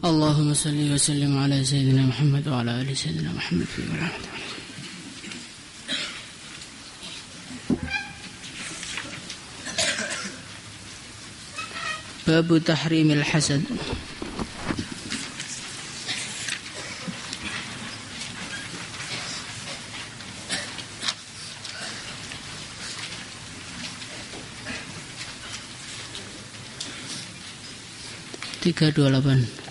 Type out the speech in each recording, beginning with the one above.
Allahumma salli wa sallim ala Sayyidina Muhammad wa ala ali Sayyidina Muhammad fi rahmatih. Bab tahrimil hasad. Tiga 28.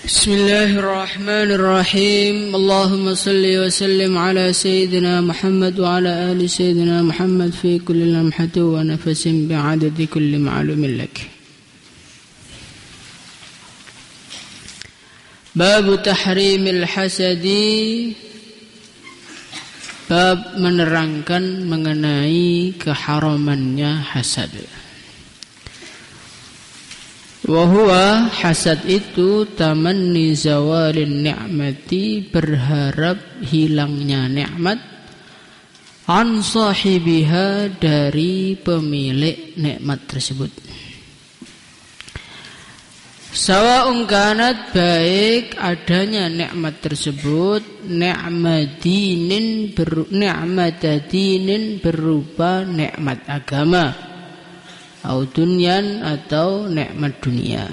Bismillahirrahmanirrahim. Allahumma salli wa sallim ala Sayyidina Muhammad wa ala ali Sayyidina Muhammad fi kulli lamhati wa nafasin bi'adadi kulli ma'lumin lak. Bab tahrimil hasadi. Bab menerangkan mengenai keharamannya hasad. Wahuwa hasad itu tamanni zawalin ni'mati, berharap hilangnya nikmat, an sahibiha, dari pemilik nikmat tersebut. Sawa'un kanat, baik adanya nikmat tersebut, ni'matadinin berupa nikmat agama, atau dunyan, atau nikmat dunia.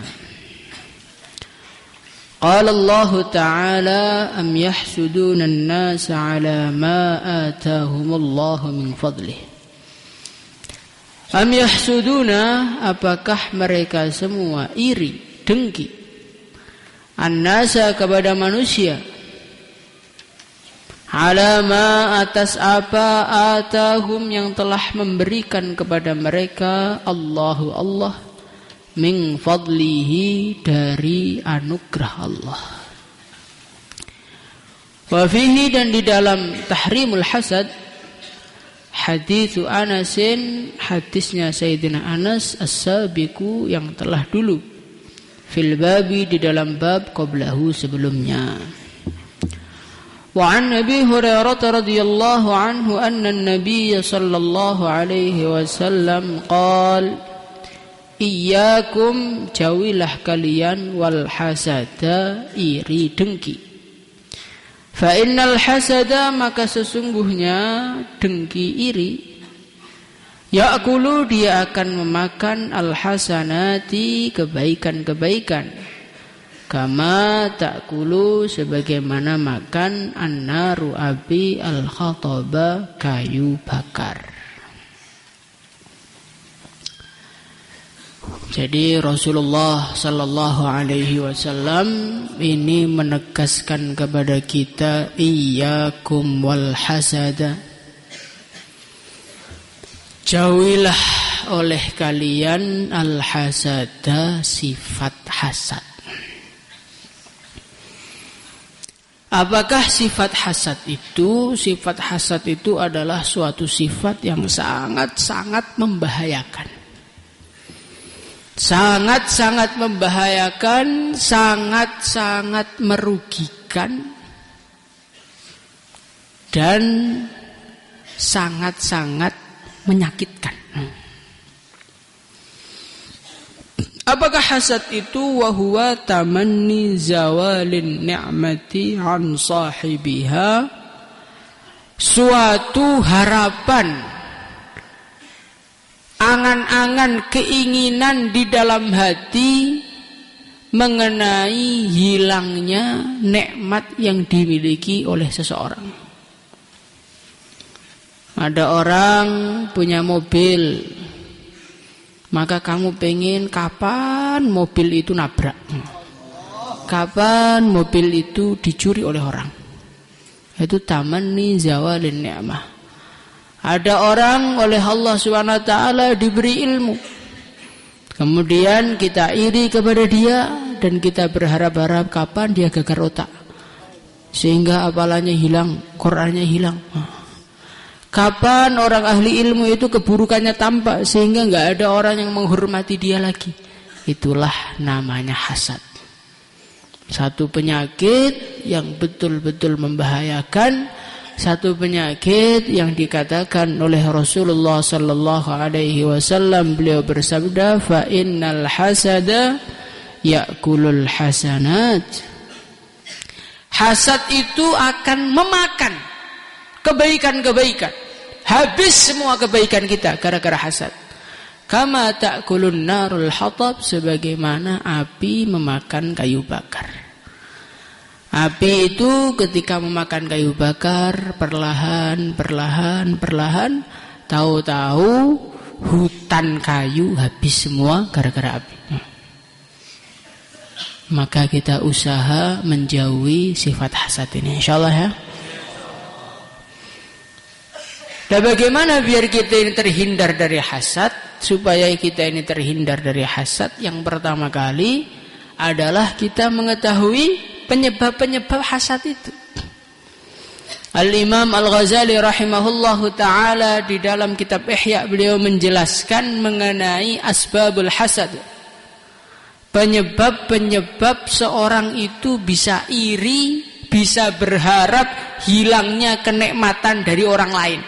Qala Allah Ta'ala am yahsuduna an-nasa ala ma atahumullahu min fadlih. Am yahsuduna, apakah mereka semua iri, dengki, an-nasa, kepada manusia, ala ma, atas apa, atahum, yang telah memberikan kepada mereka, Allahu, Allah, min fadlihi, dari anugerah Allah. Wa fihi, dan di dalam tahrimul hasad, haditsu Anasin, hadisnya Sayyidina Anas, as-sabiqu, yang telah dulu, fil babi, di dalam bab, qablahu, sebelumnya. Wa an Abi Hurairah radhiyallahu anhu anna an-nabiy sallallahu alaihi wasallam qala iyyakum, jauhilah kalian, wal hasada, iri dengki. Fa innal hasada, maka sesungguhnya dengki iri, ya'kulu, dia akan memakan, al hasanati, kebaikan-kebaikan, kama ta'kulu, sebagaimana makan, an-naru, api, al-khataba, kayu bakar. Jadi Rasulullah sallallahu alaihi wasallam ini menegaskan kepada kita, iyyakum wal hasada, jauhilah oleh kalian al hasada, sifat hasad. Apakah sifat hasad itu? Sifat hasad itu adalah suatu sifat yang sangat-sangat membahayakan. Sangat-sangat membahayakan, sangat-sangat merugikan, dan sangat-sangat menyakitkan. Apakah hasad itu? Wa huwa tamanni zawalin ni'mati an sahibiha, suatu harapan, angan-angan, keinginan di dalam hati mengenai hilangnya nikmat yang dimiliki oleh seseorang. Ada orang punya mobil, maka kamu pengen kapan mobil itu nabrak, kapan mobil itu dicuri oleh orang. Itu tamanni zawalin ni'mah. Ada orang oleh Allah SWT diberi ilmu, kemudian kita iri kepada dia, dan kita berharap-harap kapan dia gegar otak, sehingga hafalannya hilang, Qur'annya hilang. Kapan orang ahli ilmu itu keburukannya tampak, sehingga enggak ada orang yang menghormati dia lagi. Itulah namanya hasad. Satu penyakit yang betul-betul membahayakan, satu penyakit yang dikatakan oleh Rasulullah sallallahu alaihi wasallam, beliau bersabda, fa innal hasada ya'kulul hasanat. Hasad itu akan memakan kebaikan-kebaikan. Habis semua kebaikan kita gara-gara hasad. Kama ta'kulun narul hatab, sebagaimana api memakan kayu bakar. Api itu ketika memakan kayu bakar, perlahan, tahu-tahu hutan kayu habis semua gara-gara api. Maka kita usaha menjauhi sifat hasad ini, insyaallah ya. Dan bagaimana biar kita ini terhindar dari hasad? Supaya kita ini terhindar dari hasad, yang pertama kali adalah kita mengetahui penyebab-penyebab hasad itu. Al-Imam Al-Ghazali rahimahullahu ta'ala di dalam kitab Ihya, beliau menjelaskan mengenai asbabul hasad. Penyebab-penyebab seorang itu bisa iri, bisa berharap hilangnya kenikmatan dari orang lain.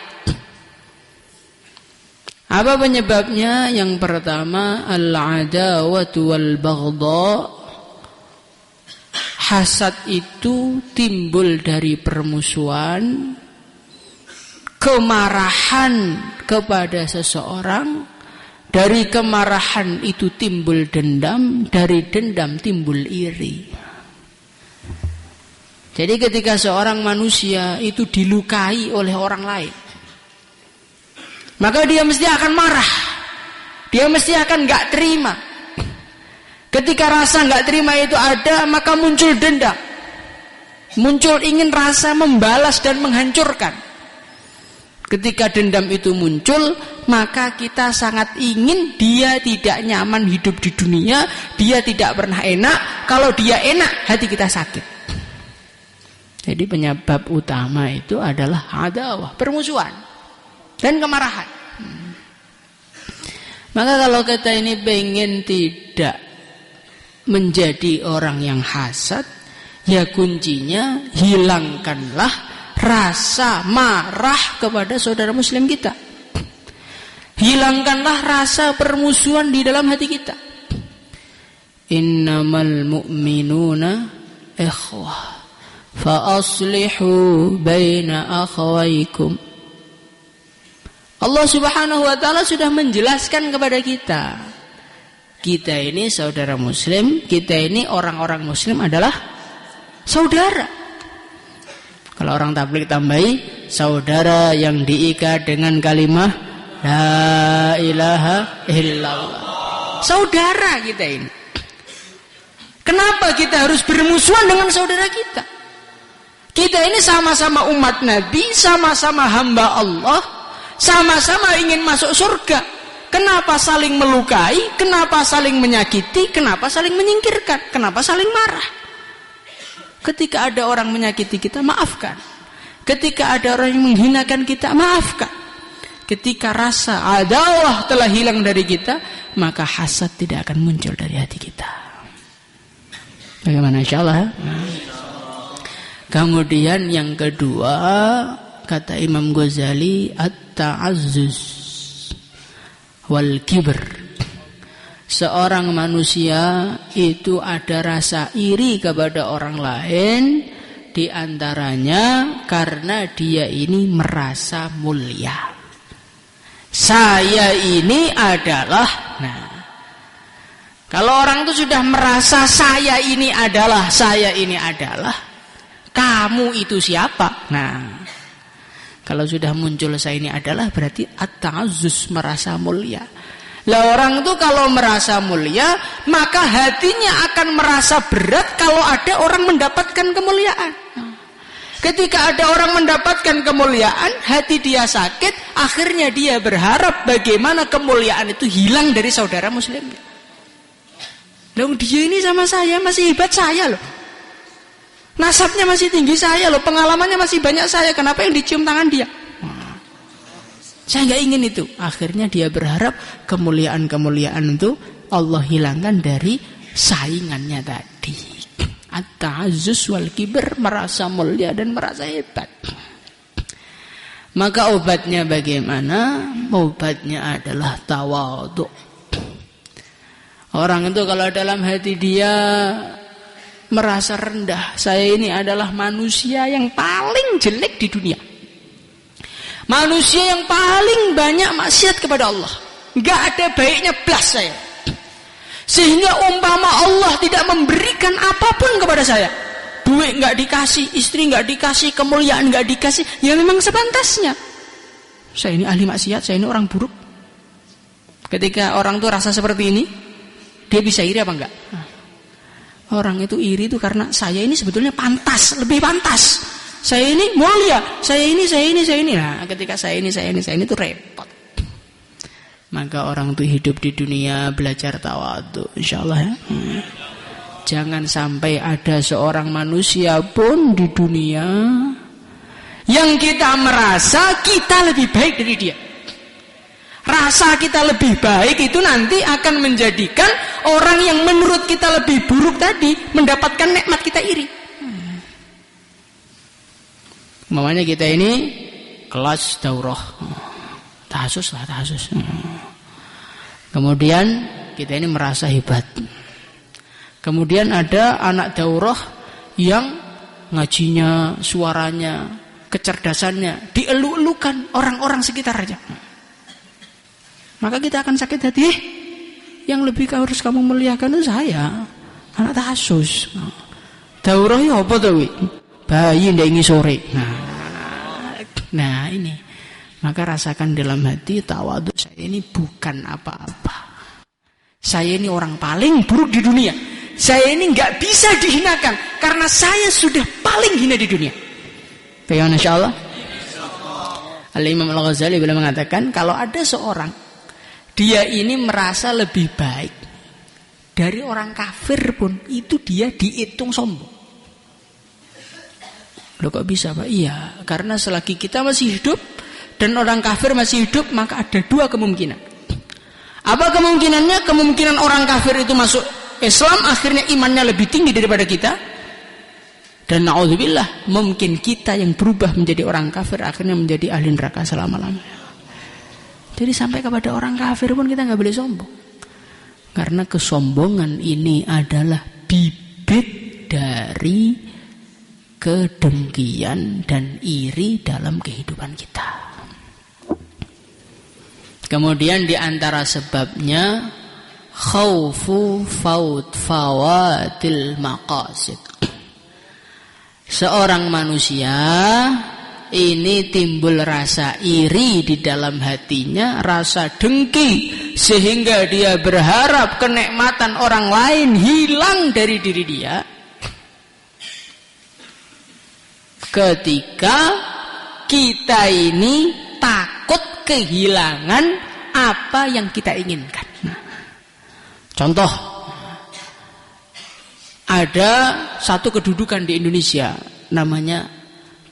Apa penyebabnya? Yang pertama, al-adawatu wal-baghdha. Hasad itu timbul dari permusuhan, kemarahan kepada seseorang. Dari kemarahan itu timbul dendam, dari dendam timbul iri. Jadi ketika seorang manusia itu dilukai oleh orang lain, maka dia mesti akan marah. Dia mesti akan gak terima. Ketika rasa gak terima itu ada, maka muncul dendam. Muncul ingin rasa membalas dan menghancurkan. Ketika dendam itu muncul, maka kita sangat ingin dia tidak nyaman hidup di dunia, dia tidak pernah enak. Kalau dia enak, hati kita sakit. Jadi penyebab utama itu adalah adawah, permusuhan dan kemarahan. Maka kalau kita ini pengen tidak menjadi orang yang hasad, ya kuncinya hilangkanlah rasa marah kepada saudara muslim kita. Hilangkanlah rasa permusuhan di dalam hati kita. Innamal mu'minuna ikhwah fa aslihu baina akhawaykum. Allah Subhanahu wa ta'ala sudah menjelaskan kepada kita. Kita ini saudara muslim, kita ini orang-orang muslim adalah saudara. Kalau orang tabligh tambahi, saudara yang diikat dengan kalimat la ilaha illallah. Saudara kita ini. Kenapa kita harus bermusuhan dengan saudara kita? Kita ini sama-sama umat Nabi, sama-sama hamba Allah, sama-sama ingin masuk surga. Kenapa saling melukai? Kenapa saling menyakiti? Kenapa saling menyingkirkan? Kenapa saling marah? Ketika ada orang menyakiti kita, maafkan. Ketika ada orang yang menghinakan kita, maafkan. Ketika rasa adawah telah hilang dari kita, maka hasad tidak akan muncul dari hati kita. Bagaimana, insyaallah? Kemudian yang kedua, kata Imam Ghazali, at-ta'azzuz wal kibr. Seorang manusia itu ada rasa iri kepada orang lain, di antaranya karena dia ini merasa mulia. Saya ini adalah, kalau orang itu sudah merasa saya ini adalah, kamu itu siapa? Kalau sudah muncul saya ini adalah, berarti at-ta'azzuz, merasa mulia. Lah orang itu kalau merasa mulia, maka hatinya akan merasa berat kalau ada orang mendapatkan kemuliaan. Ketika ada orang mendapatkan kemuliaan, hati dia sakit, akhirnya dia berharap bagaimana kemuliaan itu hilang dari saudara muslimnya. Loh, dia ini sama saya masih hebat saya loh. Nasabnya masih tinggi saya loh, pengalamannya masih banyak saya, kenapa yang dicium tangan dia? Saya nggak ingin itu. Akhirnya dia berharap kemuliaan-kemuliaan itu Allah hilangkan dari saingannya tadi. At-ta'azzus wal kibr, merasa mulia dan merasa hebat. Maka obatnya bagaimana? Obatnya adalah tawadhu. Orang itu kalau dalam hati dia merasa rendah, saya ini adalah manusia yang paling jelek di dunia, manusia yang paling banyak maksiat kepada Allah, nggak ada baiknya belas saya, sehingga umpama Allah tidak memberikan apapun kepada saya, duit nggak dikasih, istri nggak dikasih, kemuliaan nggak dikasih, ya memang sepantasnya. Saya ini ahli maksiat, saya ini orang buruk. Ketika orang tuh rasa seperti ini, dia bisa iri apa enggak? Orang itu iri itu karena saya ini sebetulnya pantas, lebih pantas. Saya ini mulia, saya ini. Nah, ketika saya ini itu repot. Maka orang itu hidup di dunia belajar tawadhu, insyaallah ya. Jangan sampai ada seorang manusia pun di dunia yang kita merasa kita lebih baik dari dia. Rasa kita lebih baik itu nanti akan menjadikan orang yang menurut kita lebih buruk tadi mendapatkan nikmat kita iri. Mamanya kita ini kelas daurah, tahassus. Kemudian kita ini merasa hebat. Kemudian ada anak daurah yang ngajinya, suaranya, kecerdasannya dielu-elukan orang-orang sekitar aja. Maka kita akan sakit hati. Yang lebih harus kamu muliakan itu saya, anak tahassus. Daurah ya apa tuh? Bayi ndak ingin sore. Nah ini. Maka rasakan dalam hati tawadhu, saya ini bukan apa-apa. Saya ini orang paling buruk di dunia. Saya ini nggak bisa dihinakan karena saya sudah paling hina di dunia. Bagaimana insyaallah? Al-Imam Al-Ghazali beliau mengatakan kalau ada seorang dia ini merasa lebih baik dari orang kafir pun, itu dia dihitung sombong. Loh kok bisa Pak? Iya, karena selagi kita masih hidup dan orang kafir masih hidup, maka ada dua kemungkinan. Apa kemungkinannya? Kemungkinan orang kafir itu masuk Islam, akhirnya imannya lebih tinggi daripada kita. Dan na'udzubillah, mungkin kita yang berubah menjadi orang kafir akhirnya menjadi ahli neraka selama-lamanya. Jadi sampai kepada orang kafir pun kita nggak boleh sombong. Karena kesombongan ini adalah bibit dari kedengkian dan iri dalam kehidupan kita. Kemudian di antara sebabnya khaufu fawatil maqasid. Seorang manusia ini timbul rasa iri di dalam hatinya, rasa dengki, sehingga dia berharap kenikmatan orang lain hilang dari diri dia. Ketika kita ini takut kehilangan apa yang kita inginkan. Contoh, ada satu kedudukan di Indonesia namanya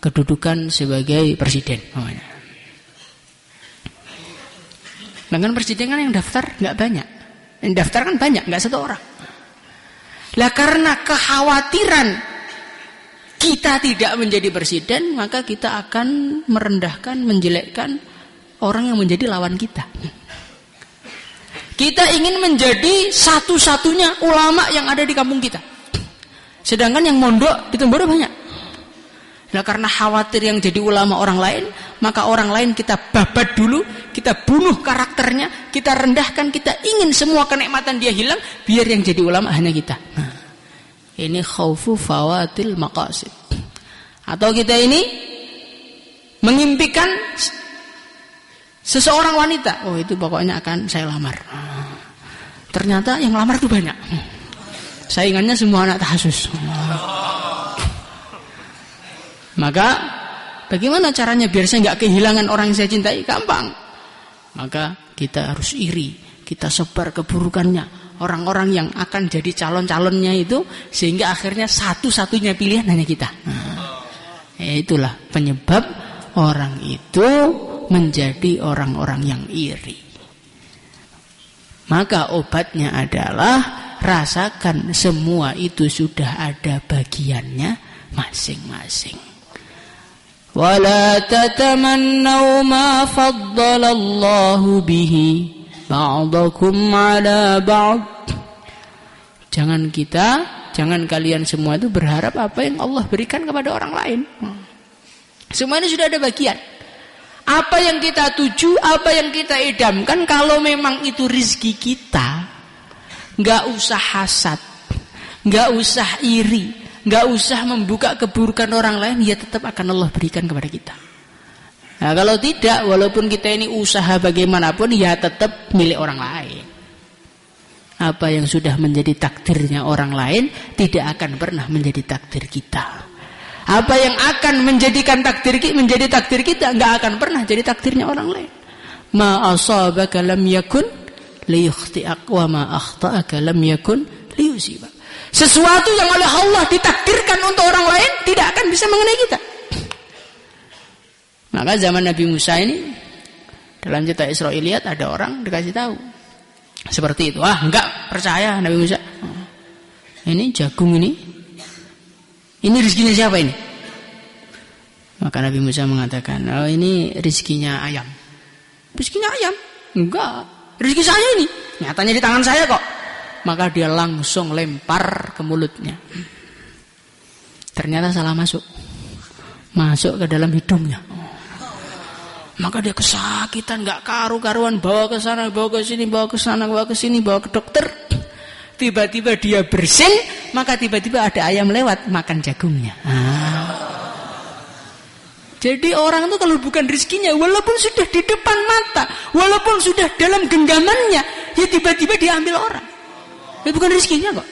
kedudukan sebagai presiden namanya. Dengan presiden kan yang daftar nggak banyak, yang daftar kan banyak, nggak satu orang. Lah karena kekhawatiran kita tidak menjadi presiden, maka kita akan merendahkan, menjelekkan orang yang menjadi lawan kita. Kita ingin menjadi satu-satunya ulama yang ada di kampung kita, sedangkan yang mondok di Temboro banyak. Nah karena khawatir yang jadi ulama orang lain, maka orang lain kita babat dulu, kita bunuh karakternya, kita rendahkan, kita ingin semua kenikmatan dia hilang, biar yang jadi ulama hanya kita. Nah, ini khaufu fawatil maqasid. Atau kita ini mengimpikan seseorang wanita, oh itu pokoknya akan saya lamar. Ternyata yang lamar itu banyak, saingannya semua anak tahassus. Maka bagaimana caranya biar saya nggak kehilangan orang yang saya cintai? Gampang. Maka kita harus iri, kita sebar keburukannya orang-orang yang akan jadi calon-calonnya itu, sehingga akhirnya satu-satunya pilihan hanya kita. Itulah penyebab orang itu menjadi orang-orang yang iri. Maka obatnya adalah rasakan semua itu sudah ada bagiannya masing-masing. Wala tatamannaw ma faddalallahu bihi ba'dakum ala ba'd. Jangan kalian semua itu berharap apa yang Allah berikan kepada orang lain. Semua ini sudah ada bagian. Apa yang kita tuju, apa yang kita idamkan, kalau memang itu rizki kita, nggak usah hasad, nggak usah iri, nggak usah membuka keburukan orang lain, ya tetap akan Allah berikan kepada kita. Nah, kalau tidak, walaupun kita ini usaha bagaimanapun, ya tetap milik orang lain. Apa yang sudah menjadi takdirnya orang lain tidak akan pernah menjadi takdir kita. Apa yang akan menjadi takdir kita enggak akan pernah jadi takdirnya orang lain. Ma asabaka lam yakun liyukhti'ak wa ma akhta'aka lam yakun liyusibak. Sesuatu yang oleh Allah ditakdirkan untuk orang lain tidak akan bisa mengenai kita. Maka zaman Nabi Musa ini dalam cerita Israiliyat ada orang dikasih tahu seperti itu. Enggak percaya Nabi Musa. Ini jagung ini rezekinya siapa ini? Maka Nabi Musa mengatakan, oh ini rezekinya ayam. Rezekinya ayam? Enggak, rezeki saya ini. Nyatanya di tangan saya kok. Maka dia langsung lempar ke mulutnya. Ternyata salah masuk ke dalam hidungnya. Maka dia kesakitan, enggak karu-karuan, bawa ke sana, bawa ke sini, bawa ke sana, bawa ke sini, bawa ke dokter. Tiba-tiba dia bersin, maka tiba-tiba ada ayam lewat makan jagungnya. Jadi orang itu kalau bukan rezekinya, walaupun sudah di depan mata, walaupun sudah dalam genggamannya, ya tiba-tiba diambil orang. Ya bukan rezekinya kok.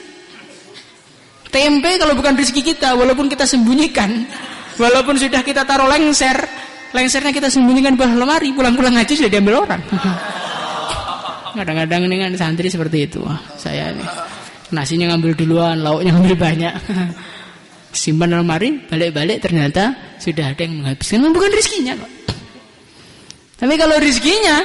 Tempe kalau bukan rezeki kita, walaupun kita sembunyikan, walaupun sudah kita taruh lengsernya kita sembunyikan di bawah lemari, pulang-pulang ngaji sudah diambil orang. Kadang-kadang dengan santri seperti itu. Saya ini nasinya ngambil duluan, lauknya ngambil banyak. Simpan lemari, balik-balik ternyata sudah ada yang menghabiskan. Bukan rezekinya kok. Tapi kalau rezekinya,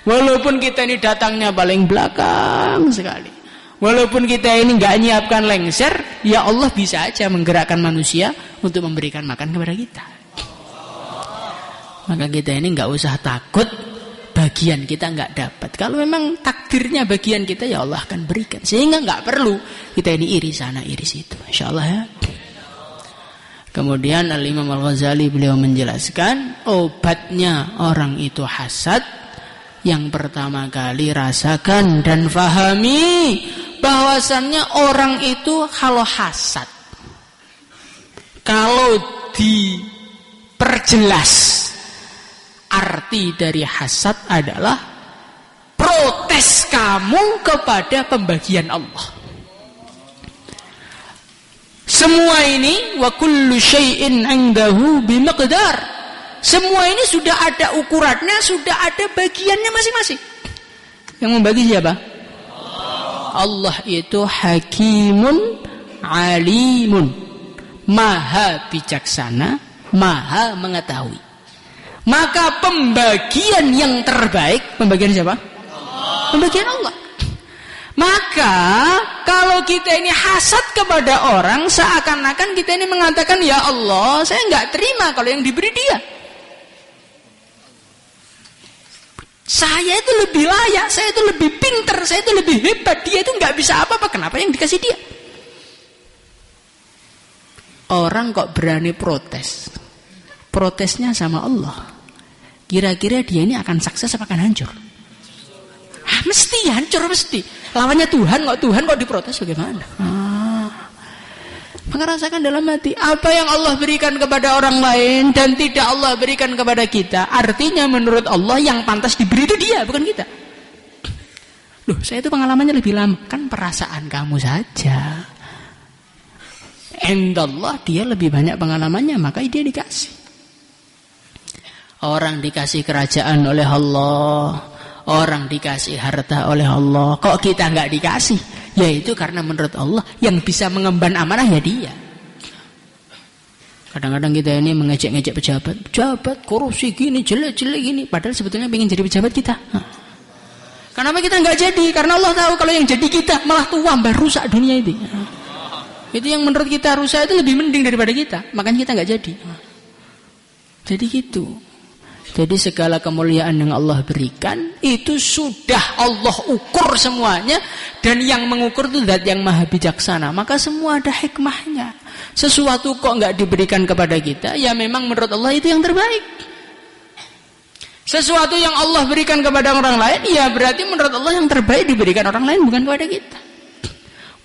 walaupun kita ini datangnya paling belakang sekali, walaupun kita ini nggak nyiapkan lengser, ya Allah bisa aja menggerakkan manusia untuk memberikan makan kepada kita. Maka kita ini nggak usah takut bagian kita nggak dapat. Kalau memang takdirnya bagian kita, ya Allah akan berikan. Sehingga nggak perlu kita ini iri sana iri situ. Insyaallah ya. Kemudian Al-Imam Al-Ghazali beliau menjelaskan obatnya orang itu hasad. Yang pertama kali rasakan dan fahami bahwasannya orang itu kalau hasad, kalau diperjelas, arti dari hasad adalah protes kamu kepada pembagian Allah. Semua ini wa kullu syai'in 'indahu bimiqdar. Semua ini sudah ada ukurannya, sudah ada bagiannya masing-masing. Yang membagi siapa? Allah itu hakimun alimun, maha bijaksana, maha mengetahui. Maka pembagian yang terbaik, pembagian siapa? Pembagian Allah. Maka kalau kita ini hasad kepada orang, seakan-akan kita ini mengatakan, ya Allah, saya nggak terima kalau yang diberi dia. Saya itu lebih layak, saya itu lebih pintar, saya itu lebih hebat, dia itu nggak bisa apa-apa. Kenapa yang dikasih dia? Orang kok berani protes? Protesnya sama Allah. Kira-kira dia ini akan sukses apa akan hancur? Mesti hancur, mesti. Lawannya Tuhan kok diprotes bagaimana? Maka rasakan dalam hati, apa yang Allah berikan kepada orang lain dan tidak Allah berikan kepada kita, artinya menurut Allah yang pantas diberi itu dia, bukan kita. Loh, saya itu pengalamannya lebih lama. Kan perasaan kamu saja. Indallah dia lebih banyak pengalamannya, maka dia dikasih. Orang dikasih kerajaan oleh Allah, orang dikasih harta oleh Allah. Kok kita nggak dikasih? Yaitu karena menurut Allah yang bisa mengemban amanah ya dia. Kadang-kadang kita ini mengejek-ngejek pejabat, korupsi gini, jelek-jelek gini, padahal sebetulnya pengen jadi pejabat kita. Kenapa kita nggak jadi? Karena Allah tahu kalau yang jadi kita malah tua, rusak dunia itu. Itu yang menurut kita rusak itu lebih mending daripada kita. Makanya kita nggak jadi. Jadi gitu. Jadi segala kemuliaan yang Allah berikan itu sudah Allah ukur semuanya, dan yang mengukur itu Zat yang maha bijaksana. Maka semua ada hikmahnya. Sesuatu kok nggak diberikan kepada kita, ya memang menurut Allah itu yang terbaik. Sesuatu yang Allah berikan kepada orang lain, ya berarti menurut Allah yang terbaik diberikan orang lain, bukan kepada kita.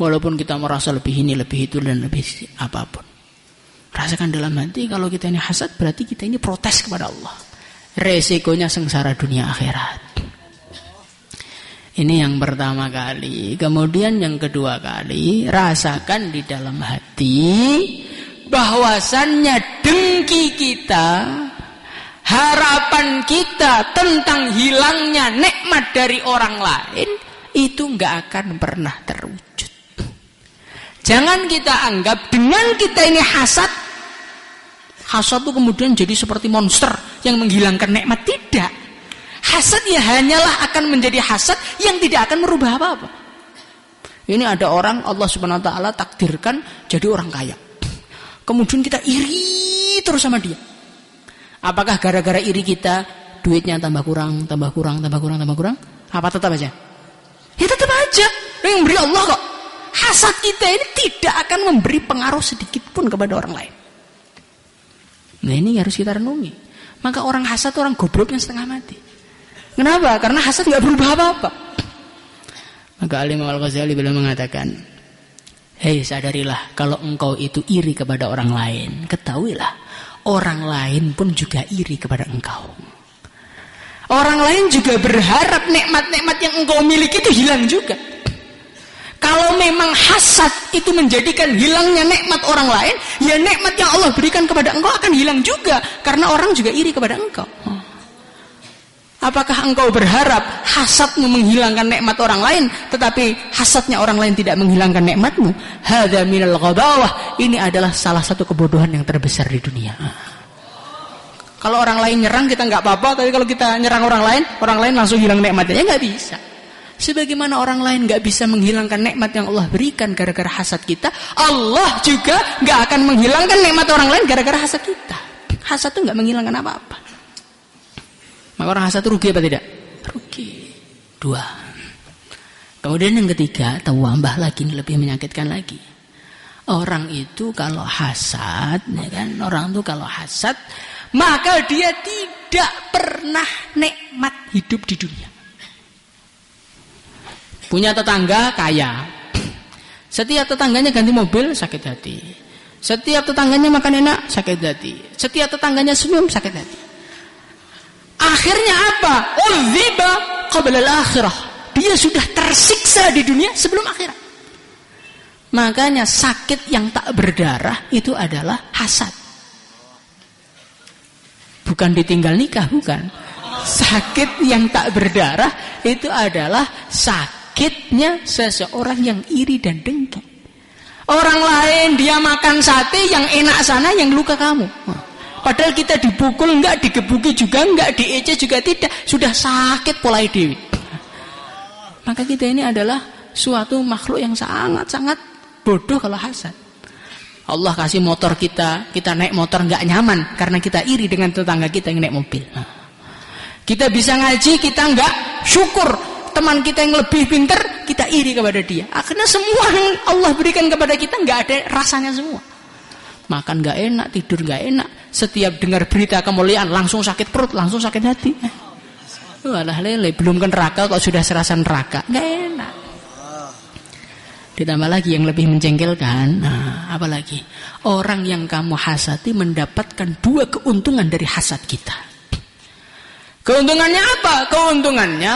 Walaupun kita merasa lebih ini, lebih itu, dan lebih apapun. Rasakan dalam hati, kalau kita ini hasad, berarti kita ini protes kepada Allah. Resikonya sengsara dunia akhirat. Ini yang pertama kali. Kemudian yang kedua kali, rasakan di dalam hati bahwasannya dengki kita, harapan kita tentang hilangnya nikmat dari orang lain itu nggak akan pernah terwujud. Jangan kita anggap dengan kita ini hasad itu kemudian jadi seperti monster yang menghilangkan nikmat. Tidak. Hasad ya hanyalah akan menjadi hasad yang tidak akan merubah apa-apa. Ini ada orang Allah Subhanahu wa taala takdirkan jadi orang kaya. Kemudian kita iri terus sama dia. Apakah gara-gara iri kita duitnya tambah kurang? Apa tetap aja? Ya tetap aja. Yang beri Allah kok. Hasad kita ini tidak akan memberi pengaruh sedikit pun kepada orang lain. Nah ini harus kita renungi. Maka orang hasad orang goblok yang setengah mati. Kenapa? Karena hasad nggak berubah apa-apa. Maka Imam Al-Ghazali beliau mengatakan, hei sadarilah kalau engkau itu iri kepada orang lain, ketahuilah orang lain pun juga iri kepada engkau. Orang lain juga berharap nikmat-nikmat yang engkau miliki itu hilang juga. Kalau memang hasad itu menjadikan hilangnya nikmat orang lain, ya nikmat yang Allah berikan kepada engkau akan hilang juga. Karena orang juga iri kepada engkau. Apakah engkau berharap hasadmu menghilangkan nikmat orang lain, tetapi hasadnya orang lain tidak menghilangkan nikmatmu? Hadza minal ghadawah. Ini adalah salah satu kebodohan yang terbesar di dunia. Kalau orang lain nyerang kita nggak apa-apa, tapi kalau kita nyerang orang lain langsung hilang nikmatnya, ya nggak bisa. Sebagaimana orang lain nggak bisa menghilangkan nikmat yang Allah berikan gara-gara hasad kita, Allah juga nggak akan menghilangkan nikmat orang lain gara-gara hasad kita. Hasad itu nggak menghilangkan apa-apa. Maka orang hasad itu rugi apa tidak? Rugi. 2. Kemudian yang ketiga, tambah lagi ini lebih menyakitkan lagi. Orang itu kalau hasad, ya kan? Orang itu kalau hasad, maka dia tidak pernah nikmat hidup di dunia. Punya tetangga kaya, setiap tetangganya ganti mobil sakit hati, setiap tetangganya makan enak sakit hati, setiap tetangganya senyum sakit hati. Akhirnya apa? Udziba qabla al-akhirah. Dia sudah tersiksa di dunia sebelum akhirat. Makanya sakit yang tak berdarah itu adalah hasad. Bukan ditinggal nikah, bukan. Sakit yang tak berdarah itu adalah sakitnya seseorang yang iri dan dengki. Orang lain dia makan sate yang enak sana, yang luka kamu. Padahal kita dipukul enggak, digebuki juga enggak, diece juga tidak, sudah sakit polai dewi. Maka kita ini adalah suatu makhluk yang sangat-sangat bodoh kalau hasad. Allah kasih motor kita naik motor enggak nyaman karena kita iri dengan tetangga kita yang naik mobil. Kita bisa ngaji, kita enggak syukur teman kita yang lebih pintar, kita iri kepada dia. Akhirnya semua yang Allah berikan kepada kita enggak ada rasanya semua. Makan enggak enak, tidur enggak enak. Setiap dengar berita kemuliaan langsung sakit perut, langsung sakit hati. Walah lele, belum ke neraka kok sudah serasa neraka. Enggak enak. Ditambah lagi yang lebih menjengkelkan, apalagi orang yang kamu hasati mendapatkan 2 keuntungan dari hasad kita. Keuntungannya apa? Keuntungannya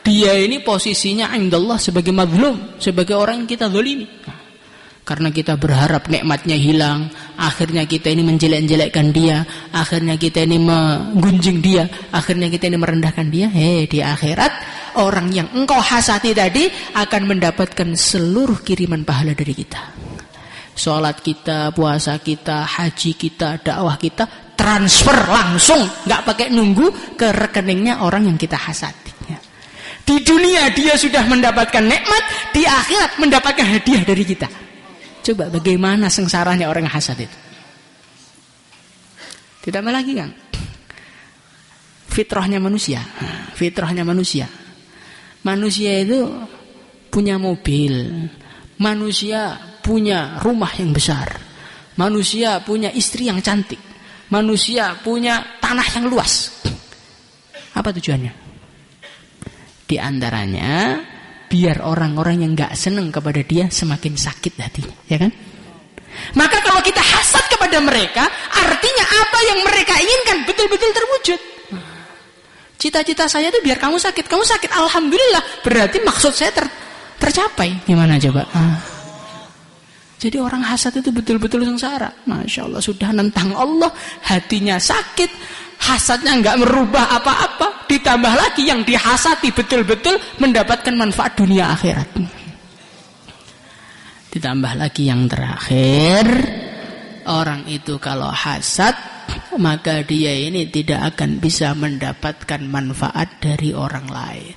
dia ini posisinya indallah sebagai mazlum, sebagai orang yang kita zalimi. Karena kita berharap nikmatnya hilang, akhirnya kita ini menjelek-jelekkan dia, akhirnya kita ini menggunjing dia, akhirnya kita ini merendahkan dia. Di akhirat orang yang engkau hasati tadi akan mendapatkan seluruh kiriman pahala dari kita. Salat kita, puasa kita, haji kita, dakwah kita transfer langsung, nggak pakai nunggu ke rekeningnya orang yang kita hasati. Di dunia dia sudah mendapatkan nikmat, di akhirat mendapatkan hadiah dari kita. Coba bagaimana sengsaranya orang hasad itu. Ditambah lagi kan, fitrahnya manusia. Fitrahnya manusia. Manusia itu punya mobil. Manusia punya rumah yang besar. Manusia punya istri yang cantik. Manusia punya tanah yang luas. Apa tujuannya? Di antaranya biar orang-orang yang gak senang kepada dia semakin sakit hatinya, ya kan? Maka kalau kita hasad kepada mereka, artinya apa yang mereka inginkan betul-betul terwujud. Cita-cita saya itu biar kamu sakit, alhamdulillah, berarti maksud saya tercapai. Gimana coba? Jadi orang hasad itu betul-betul sengsara. Masya Allah, sudah nentang Allah, hatinya sakit, hasadnya nggak merubah apa-apa. Ditambah lagi yang dihasati betul-betul mendapatkan manfaat dunia akhirat. Ditambah lagi yang terakhir, orang itu kalau hasad, maka dia ini tidak akan bisa mendapatkan manfaat dari orang lain.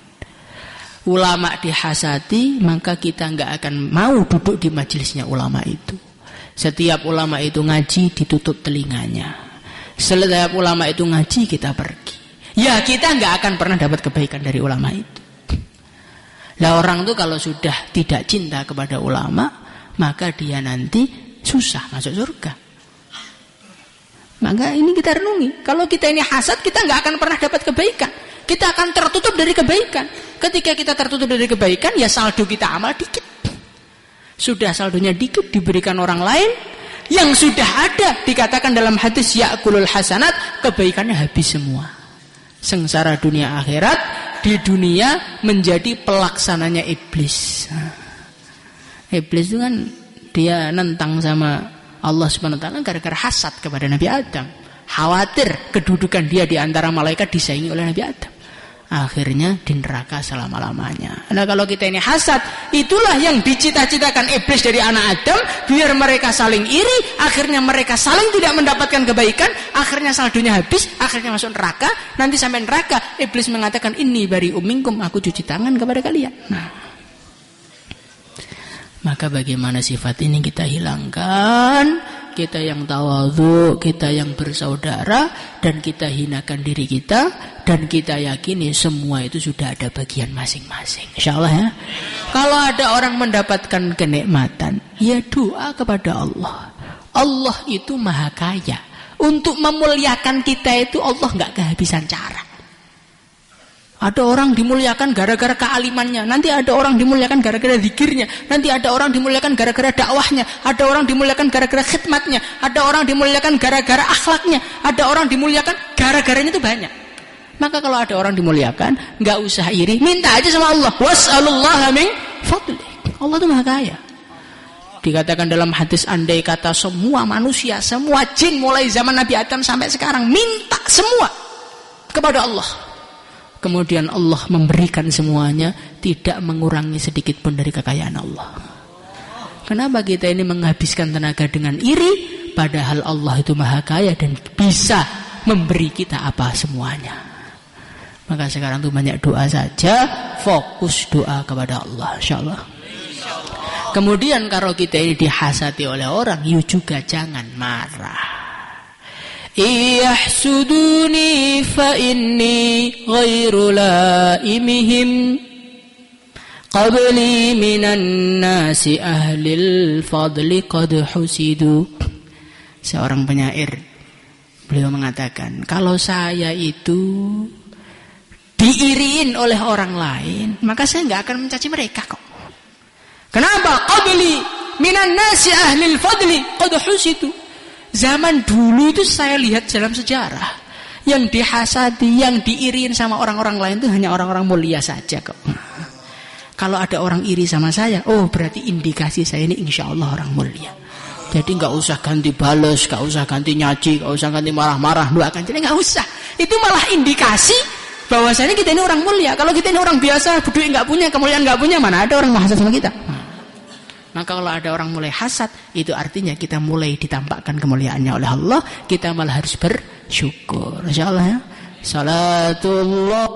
Ulama dihasati, maka kita nggak akan mau duduk di majelisnya ulama itu. Setiap ulama itu ngaji, ditutup telinganya. Setiap ulama itu ngaji, kita pergi. Ya, kita nggak akan pernah dapat kebaikan dari ulama itu. Lah orang tuh kalau sudah tidak cinta kepada ulama, maka dia nanti susah masuk surga. Maka ini kita renungi. Kalau kita ini hasad, kita nggak akan pernah dapat kebaikan. Kita akan tertutup dari kebaikan. Ketika kita tertutup dari kebaikan, ya saldo kita amal dikit. Sudah saldonya dikit diberikan orang lain, yang sudah ada dikatakan dalam hadis ya'kulul hasanat, kebaikannya habis semua. Sengsara dunia akhirat, di dunia menjadi pelaksananya iblis. Iblis itu kan dia nentang sama Allah Subhanahu wa taala gara-gara hasad kepada Nabi Adam. Khawatir kedudukan dia di antara malaikat disaingi oleh Nabi Adam. Akhirnya di neraka selama-lamanya. Nah kalau kita ini hasad, itulah yang dicita-citakan iblis dari anak Adam, biar mereka saling iri, akhirnya mereka saling tidak mendapatkan kebaikan, akhirnya saldonya habis, akhirnya masuk neraka. Nanti sampai neraka, iblis mengatakan, inni bari'um minkum, aku cuci tangan kepada kalian. Nah, maka bagaimana sifat ini kita hilangkan? Kita yang tawadhu, kita yang bersaudara, dan kita hinakan diri kita, dan kita yakini semua itu sudah ada bagian masing-masing. InsyaAllah ya. Kalau ada orang mendapatkan kenikmatan, ya doa kepada Allah. Allah itu maha kaya. Untuk memuliakan kita itu Allah nggak kehabisan cara. Ada orang dimuliakan gara-gara kealimannya, nanti ada orang dimuliakan gara-gara zikirnya, nanti ada orang dimuliakan gara-gara dakwahnya, ada orang dimuliakan gara-gara khidmatnya, ada orang dimuliakan gara-gara akhlaknya, ada orang dimuliakan gara-garanya itu banyak. Maka kalau ada orang dimuliakan, nggak usah iri, minta aja sama Allah. Was'alullaha min fadli. Allah itu maha kaya. Dikatakan dalam hadis, andai kata semua manusia, semua jin mulai zaman Nabi Adam sampai sekarang minta semua kepada Allah, kemudian Allah memberikan semuanya, tidak mengurangi sedikit pun dari kekayaan Allah. Kenapa kita ini menghabiskan tenaga dengan iri, padahal Allah itu maha kaya dan bisa memberi kita apa semuanya. Maka sekarang tuh banyak doa saja, fokus doa kepada Allah, insyaallah. Kemudian kalau kita ini dihasati oleh orang, you juga jangan marah. Iyahsuduni fa inni ghairu laimihim qabli minan nasi ahlil fadli qad husidu. Seorang penyair, beliau mengatakan, kalau saya itu diiriin oleh orang lain, maka saya nggak akan mencaci mereka kok. Kenapa? Qabli minan nasi ahlil fadli qad husidu. Zaman dulu itu saya lihat dalam sejarah, yang dihasadi, yang diiriin sama orang-orang lain itu hanya orang-orang mulia saja kok. Kalau ada orang iri sama saya, oh berarti indikasi saya ini insya Allah orang mulia. Jadi nggak usah ganti balas, nggak usah ganti nyaci, nggak usah ganti marah-marah, doakan, jadi nggak usah. Itu malah indikasi bahwasanya kita ini orang mulia. Kalau kita ini orang biasa, duit nggak punya, kemuliaan nggak punya, mana ada orang menghasad sama kita? Maka kalau ada orang mulai hasad, itu artinya kita mulai ditampakkan kemuliaannya oleh Allah, kita malah harus bersyukur. Insyaallah ya. Salatullah